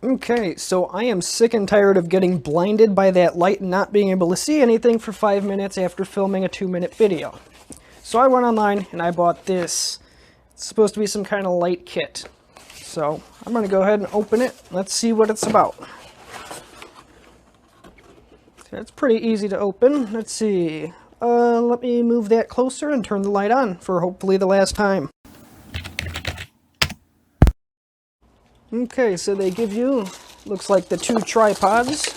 Okay, so I am sick and tired of getting blinded by that light and not being able to see anything for 5 minutes after filming a 2-minute video. So I went online and I bought this. It's supposed to be some kind of light kit. So I'm going to go ahead and open it. Let's see what it's about. It's pretty easy to open. Let's see. Let me move that closer and turn the light on for hopefully the last time. Okay, so they give you, looks like the 2 tripods.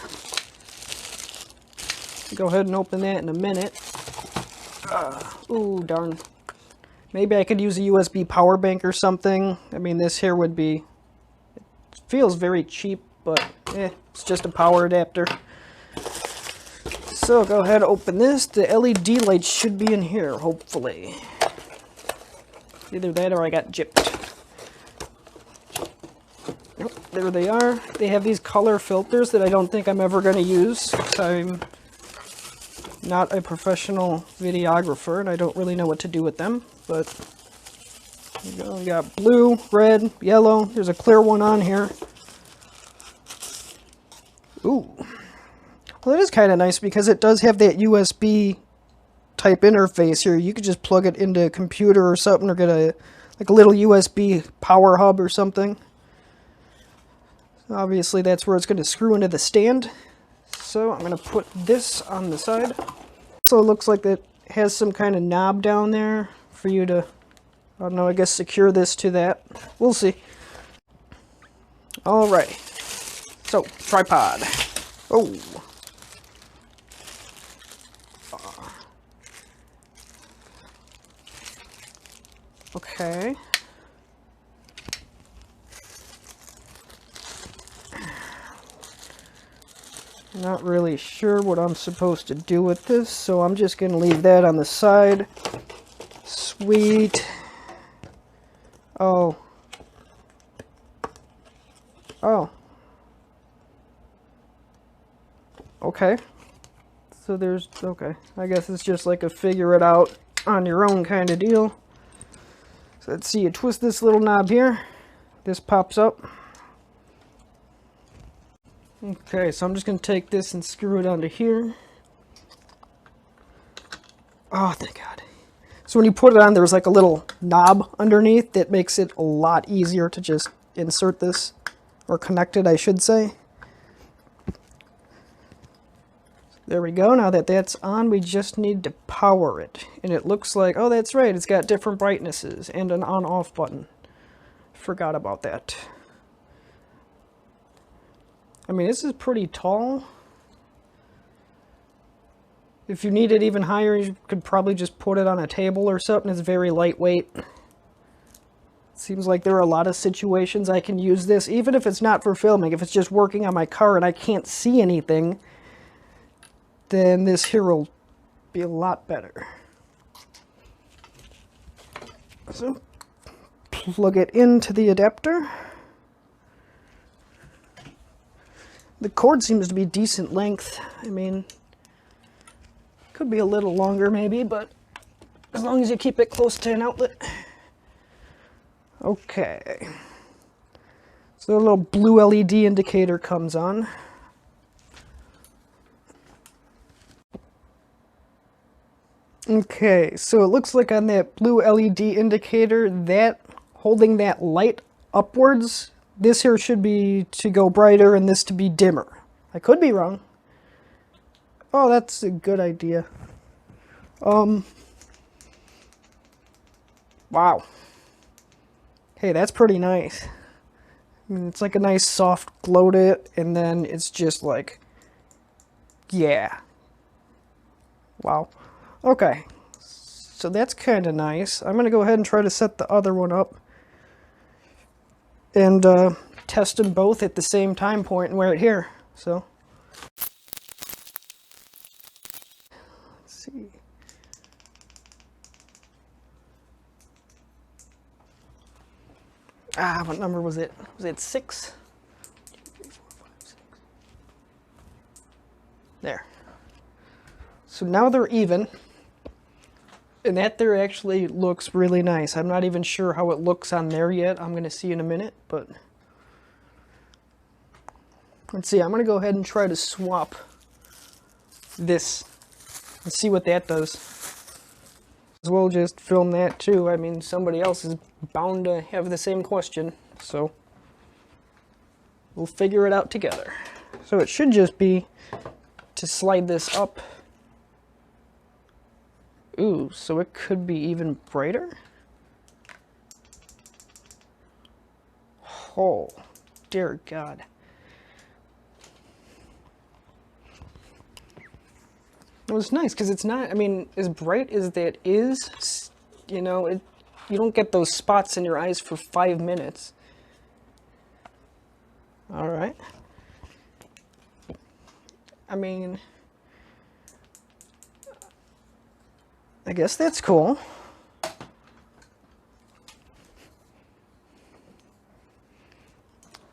Go ahead and open that in a minute. Ooh, darn. Maybe I could use a USB power bank or something. I mean, this here would be, it feels very cheap, but it's just a power adapter. So go ahead and open this. The LED lights should be in here, hopefully. Either that or I got gypped. Yep, there they are. They have these color filters that I don't think I'm ever going to use. I'm not a professional videographer and I don't really know what to do with them. But there you go. We got blue, red, yellow. There's a clear one on here. Ooh. Well, it is kind of nice because it does have that USB type interface here. You could just plug it into a computer or something or get a little USB power hub or something. Obviously, that's where it's going to screw into the stand. So I'm going to put this on the side. So it looks like it has some kind of knob down there for you to, I don't know, I guess secure this to that. We'll see. Alright. So, tripod. Oh. Okay. Not really sure what I'm supposed to do with this, so I'm just going to leave that on the side. Sweet. Oh. Oh. Okay. So there's, okay. I guess it's just like a figure it out on your own kind of deal. So let's see, you twist this little knob here. This pops up. Okay, so I'm just going to take this and screw it onto here. Oh, thank God. So when you put it on, there's like a little knob underneath that makes it a lot easier to just insert this, or connect it, I should say. There we go. Now that that's on, we just need to power it. And it looks like, oh, that's right, it's got different brightnesses and an on-off button. Forgot about that. I mean, this is pretty tall. If you need it even higher, you could probably just put it on a table or something. It's very lightweight. Seems like there are a lot of situations I can use this, even if it's not for filming. If it's just working on my car and I can't see anything, then this here will be a lot better. So, plug it into the adapter. The cord seems to be decent length. I mean, could be a little longer maybe, but as long as you keep it close to an outlet. Okay. So a little blue LED indicator comes on. Okay, so it looks like on that blue LED indicator, that holding that light upwards, this here should be to go brighter and this to be dimmer. I could be wrong. Oh, that's a good idea. Wow. Hey, that's pretty nice. I mean, it's like a nice soft glow to it, and then it's just like, yeah. Wow. Okay. So that's kind of nice. I'm going to go ahead and try to set the other one up. And test them both at the same time point and wear it here. So, let's see. What number was it? Was it 6? 2, 3, 4, 5, 6. There. So now they're even. And that there actually looks really nice. I'm not even sure how it looks on there yet. I'm going to see in a minute, but Let's see, I'm going to go ahead and try to swap this and see what that does. As well just film that too. I mean, somebody else is bound to have the same question, so we'll figure it out together. So it should just be to slide this up. Ooh, so it could be even brighter? Oh, dear God. It was nice because it's not, I mean, as bright as that is, you know, you don't get those spots in your eyes for 5 minutes. All right. I mean, I guess that's cool.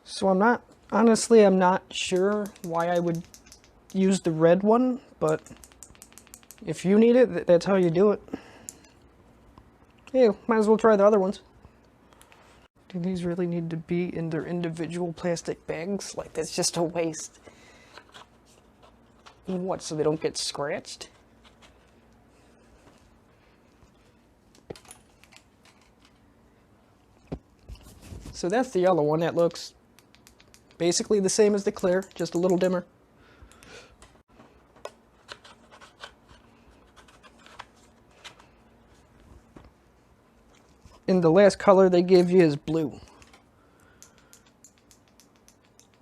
So honestly, I'm not sure why I would use the red one, but if you need it, that's how you do it. Yeah, might as well try the other ones. Do these really need to be in their individual plastic bags? Like, that's just a waste. What, so they don't get scratched? So that's the yellow one. That looks basically the same as the clear, just a little dimmer. And the last color they gave you is blue.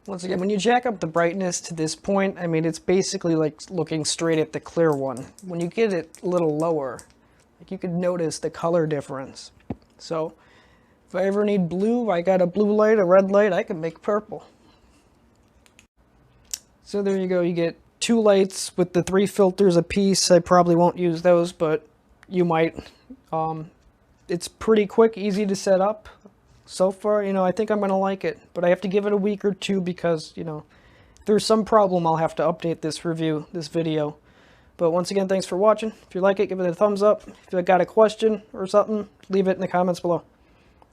Once again, when you jack up the brightness to this point, I mean, it's basically like looking straight at the clear one. When you get it a little lower, like, you could notice the color difference. So if I ever need blue, I got a blue light, a red light, I can make purple. So there you go, you get 2 lights with the 3 filters a piece. I probably won't use those, but you might. It's pretty quick, easy to set up. So far, you know, I think I'm going to like it, but I have to give it a week or 2 because, you know, if there's some problem, I'll have to update this video. But once again, thanks for watching. If you like it, give it a thumbs up. If you got a question or something, leave it in the comments below.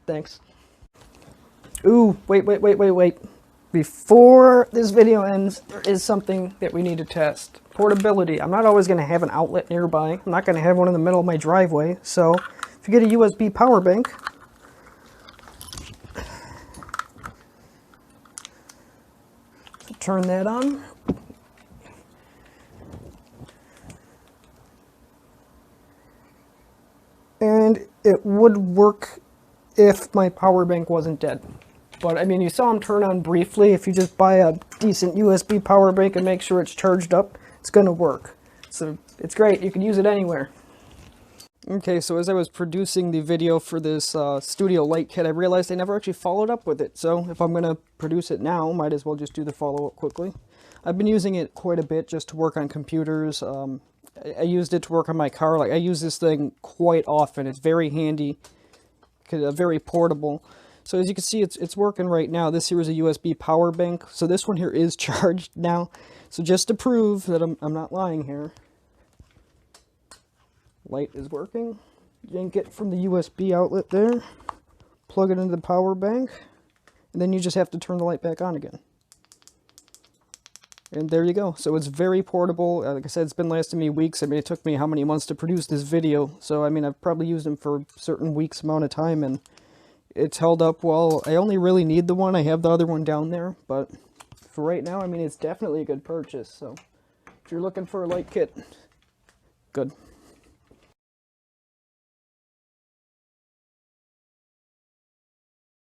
Thanks. Ooh, wait. Before this video ends, there is something that we need to test. Portability. I'm not always going to have an outlet nearby. I'm not going to have one in the middle of my driveway. So if you get a USB power bank, turn that on. And it would work if my power bank wasn't dead. But I mean, you saw them turn on briefly. If you just buy a decent USB power bank and make sure it's charged up, it's going to work. So it's great. You can use it anywhere. Okay, so as I was producing the video for this studio light kit, I realized I never actually followed up with it. So if I'm going to produce it now, might as well just do the follow-up quickly. I've been using it quite a bit just to work on computers. I used it to work on my car. Like, I use this thing quite often. It's very handy, very portable. So as you can see, it's working right now. This here is a USB power bank. So this one here is charged now. So just to prove that I'm not lying here, light is working. Yank it from the USB outlet there, plug it into the power bank, and then you just have to turn the light back on again. And there you go. So it's very portable. Like I said, it's been lasting me weeks. I mean, it took me how many months to produce this video. So, I mean, I've probably used them for a certain weeks amount of time, and it's held up well. I only really need the one. I have the other one down there, but for right now, I mean, it's definitely a good purchase. So if you're looking for a light kit, good.